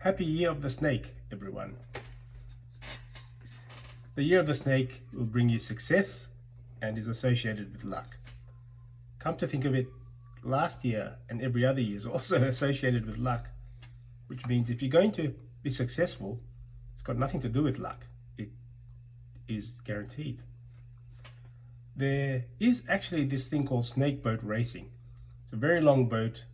Happy Year of the Snake, everyone. The Year of the Snake will bring you success and is associated with luck. Come to think of it, last year and every other year is also associated with luck, which means if you're going to be successful, it's got nothing to do with luck. It is guaranteed. There is actually this thing called snake boat racing. It's a very long boat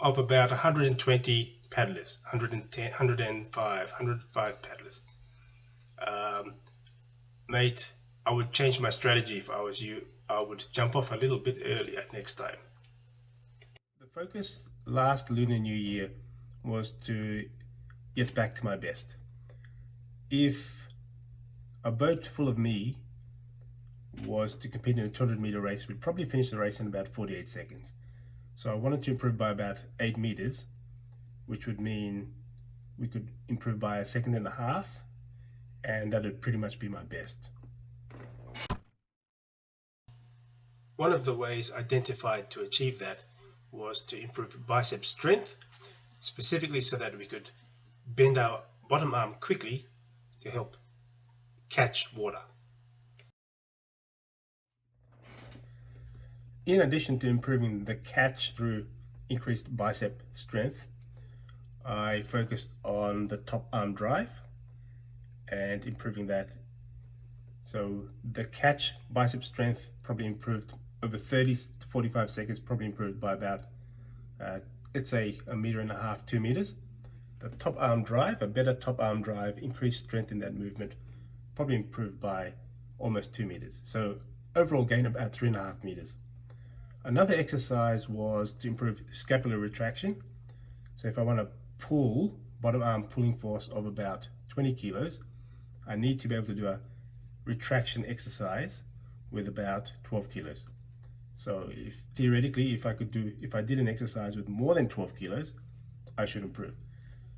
of about 120 paddlers, 105 paddlers. Mate, I would change my strategy if I was you. I would jump off a little bit earlier next time. The focus last Lunar New Year was to get back to my best. If a boat full of me was to compete in a 200-meter race, we'd probably finish the race in about 48 seconds. So I wanted to improve by about 8 meters, which would mean we could improve by 1.5 seconds, and that would pretty much be my best. One of the ways identified to achieve that was to improve bicep strength, specifically so that we could bend our bottom arm quickly to help catch water. In addition to improving the catch through increased bicep strength, I focused on the top arm drive and improving that. So the catch bicep strength probably improved over 30 to 45 seconds, probably improved by about, let's say 1.5 meters, 2 meters. The top arm drive, a better top arm drive, increased strength in that movement, probably improved by almost 2 meters. So overall gain about 3.5 meters. Another exercise was to improve scapular retraction. So if I want to pull, bottom arm pulling force of about 20 kilos, I need to be able to do a retraction exercise with about 12 kilos. So theoretically, if I did an exercise with more than 12 kilos, I should improve.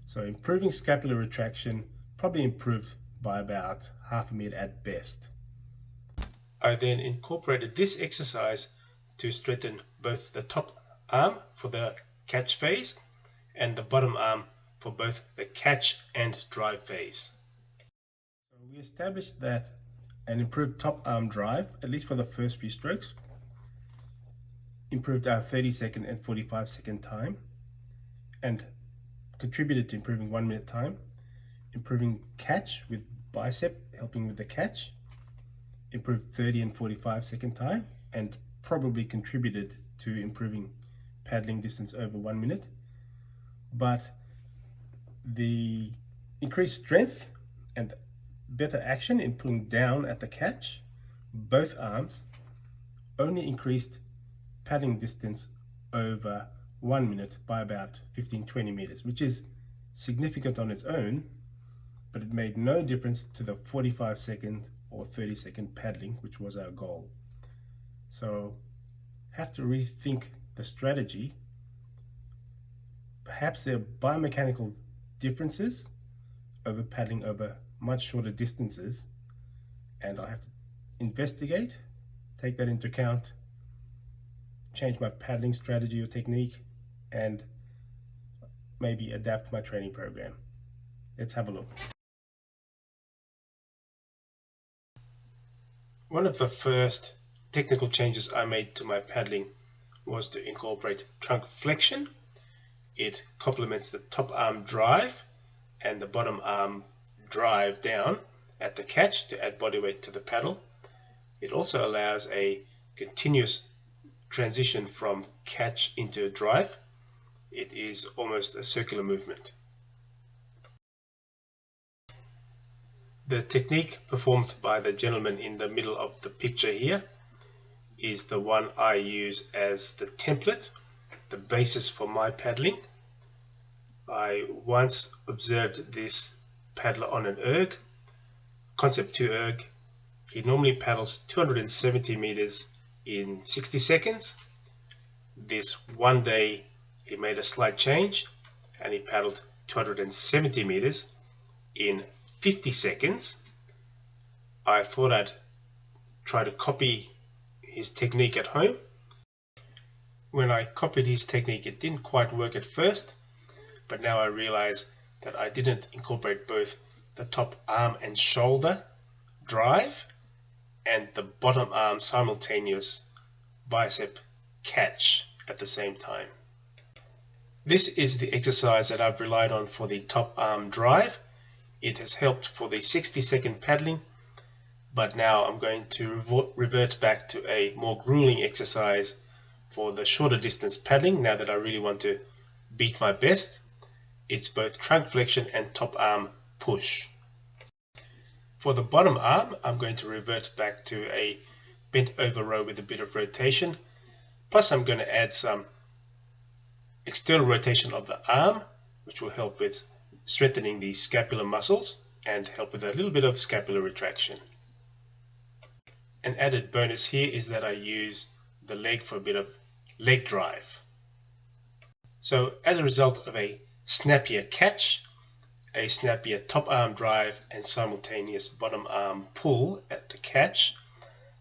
So improving scapular retraction probably improved by about 0.5 meter at best. I then incorporated this exercise to strengthen both the top arm for the catch phase and the bottom arm for both the catch and drive phase. So we established that an improved top arm drive, at least for the first few strokes, improved our 30-second and 45-second time and contributed to improving 1 minute time, improving catch with bicep, helping with the catch, improved 30 and 45-second time, and probably contributed to improving paddling distance over 1 minute. But the increased strength and better action in pulling down at the catch, both arms, only increased paddling distance over 1 minute by about 15-20 meters, which is significant on its own, but it made no difference to the 45-second or 30-second paddling, which was our goal. So have to rethink the strategy. Perhaps there are biomechanical differences over paddling over much shorter distances, and I'll have to investigate, take that into account, change my paddling strategy or technique, and maybe adapt my training program. Let's have a look. One of the first technical changes I made to my paddling was to incorporate trunk flexion. It complements the top arm drive and the bottom arm drive down at the catch to add body weight to the paddle. It also allows a continuous transition from catch into drive. It is almost a circular movement. The technique performed by the gentleman in the middle of the picture here is the one I use as the template, the basis for my paddling. I once observed this paddler on an erg, Concept 2 erg. He normally paddles 270 meters in 60 seconds. This one day he made a slight change and he paddled 270 meters in 50 seconds. I thought I'd try to copy his technique at home. When I copied his technique, it didn't quite work at first, but now I realize that I didn't incorporate both the top arm and shoulder drive and the bottom arm simultaneous bicep catch at the same time. This is the exercise that I've relied on for the top arm drive. It has helped for the 60-second paddling, but now I'm going to revert back to a more grueling exercise for the shorter distance paddling now that I really want to beat my best. It's both trunk flexion and top arm push. For the bottom arm, I'm going to revert back to a bent over row with a bit of rotation. Plus I'm going to add some external rotation of the arm, which will help with strengthening the scapular muscles and help with a little bit of scapular retraction. An added bonus here is that I use the leg for a bit of leg drive. So as a result of a snappier catch, a snappier top arm drive and simultaneous bottom arm pull at the catch,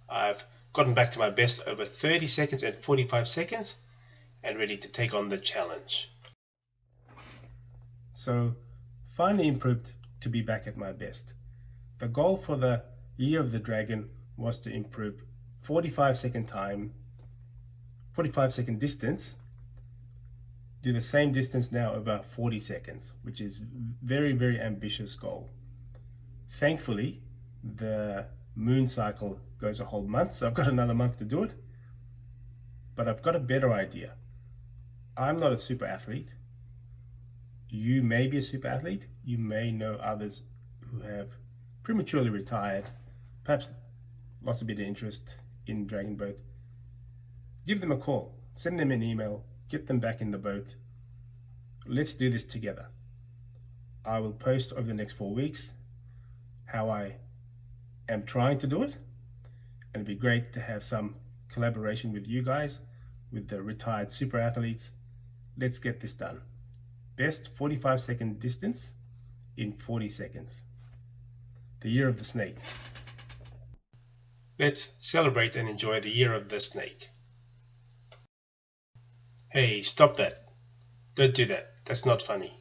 I've gotten back to my best over 30 seconds and 45 seconds and ready to take on the challenge. So finally improved to be back at my best. The goal for the Year of the Dragon was to improve 45-second time, 45-second distance, do the same distance now over 40 seconds, which is very, very ambitious goal. Thankfully, the moon cycle goes a whole month, so I've got another month to do it, but I've got a better idea. I'm not a super athlete. You may be a super athlete. You may know others who have prematurely retired, perhaps lost a bit of interest in Dragon Boat. Give them a call, send them an email, get them back in the boat. Let's do this together. I will post over the next 4 weeks how I am trying to do it, and it'd be great to have some collaboration with you guys, with the retired super athletes. Let's get this done. Best 45-second distance in 40 seconds. The Year of the Snake. Let's celebrate and enjoy the Year of the Snake. Hey, stop that. Don't do that. That's not funny.